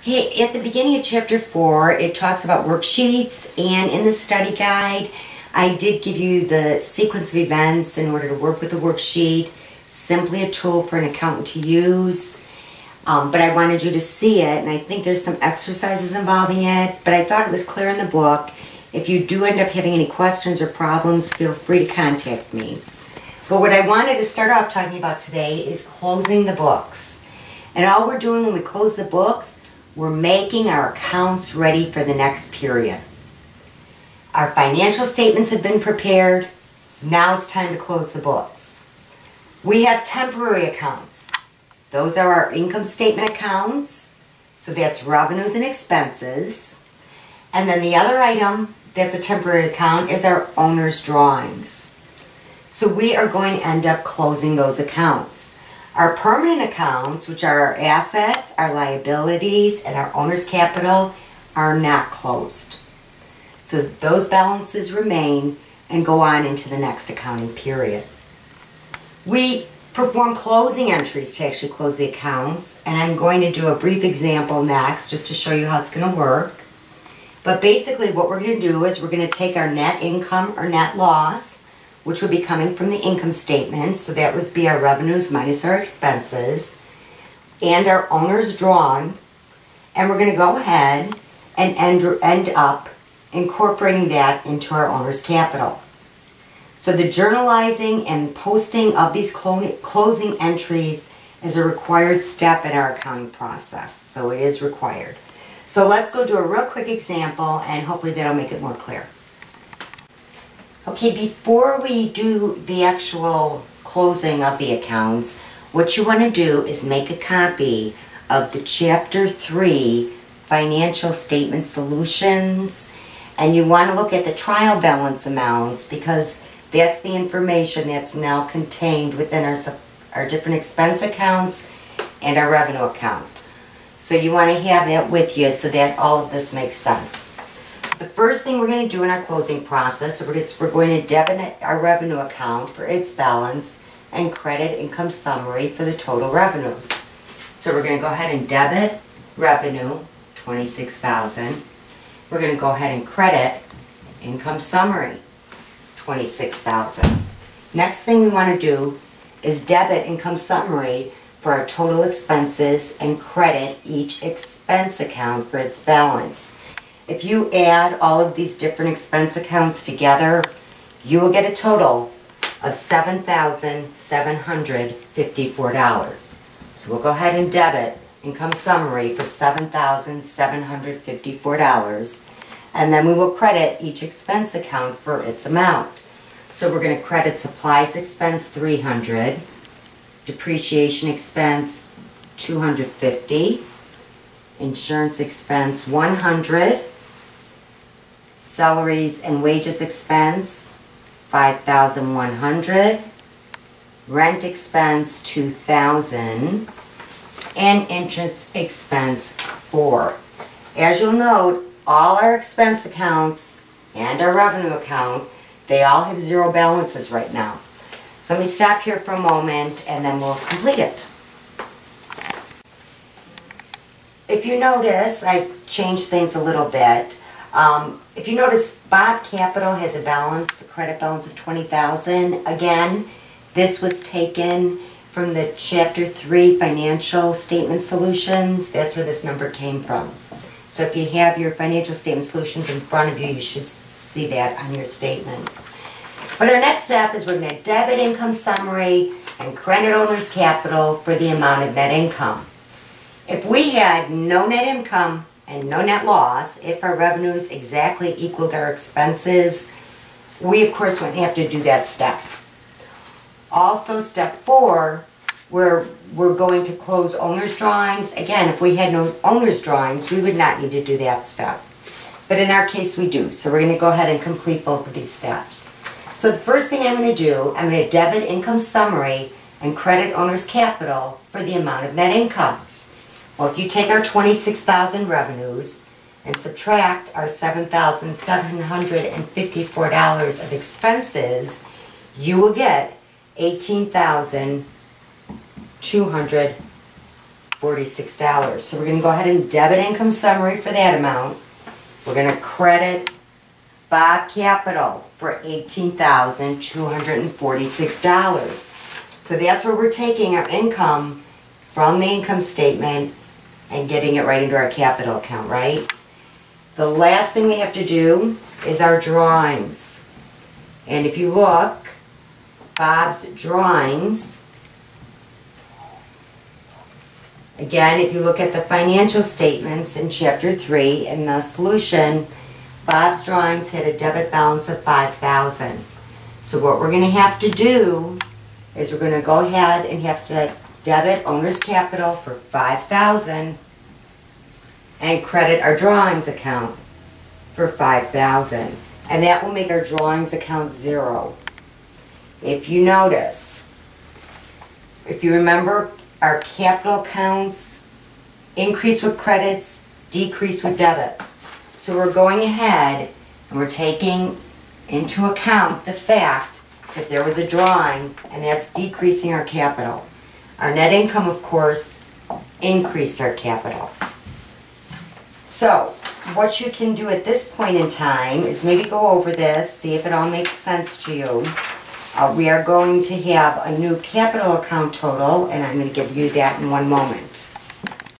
Okay, at the beginning of chapter 4, it talks about worksheets, and in the study guide, I did give you the sequence of events in order to work with the worksheet. Simply a tool for an accountant to use, but I wanted you to see it, and I think there's some exercises involving it, but I thought it was clear in the book. If you do end up having any questions or problems, feel free to contact me. But what I wanted to start off talking about today is closing the books. And all we're doing when we close the books, we're making our accounts ready for the next period. Our financial statements have been prepared. Now it's time to close the books. We have temporary accounts. Those are our income statement accounts. So that's revenues and expenses. And then the other item that's a temporary account is our owner's drawings. So we are going to end up closing those accounts. Our permanent accounts, which are our assets, our liabilities, and our owner's capital, are not closed. So those balances remain and go on into the next accounting period. We perform closing entries to actually close the accounts, and I'm going to do a brief example next just to show you how it's going to work. But basically what we're going to do is we're going to take our net income or net loss, which would be coming from the income statement, so that would be our revenues minus our expenses, and our owner's drawing, and we're going to go ahead and end up incorporating that into our owner's capital. So the journalizing and posting of these closing entries is a required step in our accounting process, so it is required. So let's go do a real quick example, and hopefully that'll make it more clear. Okay, before we do the actual closing of the accounts, what you want to do is make a copy of the Chapter 3 Financial Statement Solutions, and you want to look at the trial balance amounts because that's the information that's now contained within our different expense accounts and our revenue account. So you want to have that with you so that all of this makes sense. The first thing we're going to do in our closing process is we're going to debit our revenue account for its balance and credit income summary for the total revenues. So we're going to go ahead and debit revenue, $26,000. We're going to go ahead and credit income summary, $26,000. Next thing we want to do is debit income summary for our total expenses and credit each expense account for its balance. If you add all of these different expense accounts together, you will get a total of $7,754. So we'll go ahead and debit income summary for $7,754, and then we will credit each expense account for its amount. So we're going to credit supplies expense $300, depreciation expense $250, insurance expense $100, salaries and wages expense $5,100, rent expense $2,000, and interest expense $4,000. As you'll note, all our expense accounts and our revenue account, they all have zero balances right now. So let me stop here for a moment and then we'll complete it. If you notice, I've changed things a little bit. If you notice, Bob Capital has a balance, a credit balance of $20,000. Again, this was taken from the Chapter 3 Financial Statement Solutions. That's where this number came from. So if you have your Financial Statement Solutions in front of you, you should see that on your statement. But our next step is we're going to debit income summary and credit owner's capital for the amount of net income. If we had no net income and no net loss, if our revenues exactly equaled our expenses, we of course wouldn't have to do that step. Also, step 4, where we're going to close owner's drawings. Again, if we had no owner's drawings, we would not need to do that step. But in our case, we do. So we're going to go ahead and complete both of these steps. So the first thing I'm going to do, I'm going to debit income summary and credit owner's capital for the amount of net income. Well, if you take our $26,000 revenues and subtract our $7,754 of expenses, you will get $18,200 $246. So we're going to go ahead and debit income summary for that amount. We're going to credit Bob Capital for $18,246. So that's where we're taking our income from the income statement and getting it right into our capital account, right? The last thing we have to do is our drawings. And if you look, Bob's drawings, again, if you look at the financial statements in Chapter 3 in the solution, Bob's drawings had a debit balance of $5,000. So what we're going to have to do is we're going to go ahead and have to debit owner's capital for $5,000 and credit our drawings account for $5,000. And that will make our drawings account zero. If you notice, if you remember, our capital accounts increase with credits, decrease with debits. So we're going ahead and we're taking into account the fact that there was a drawing, and that's decreasing our capital. Our net income, of course, increased our capital. So what you can do at this point in time is maybe go over this, see if it all makes sense to you. We are going to have a new capital account total, and I'm going to give you that in one moment.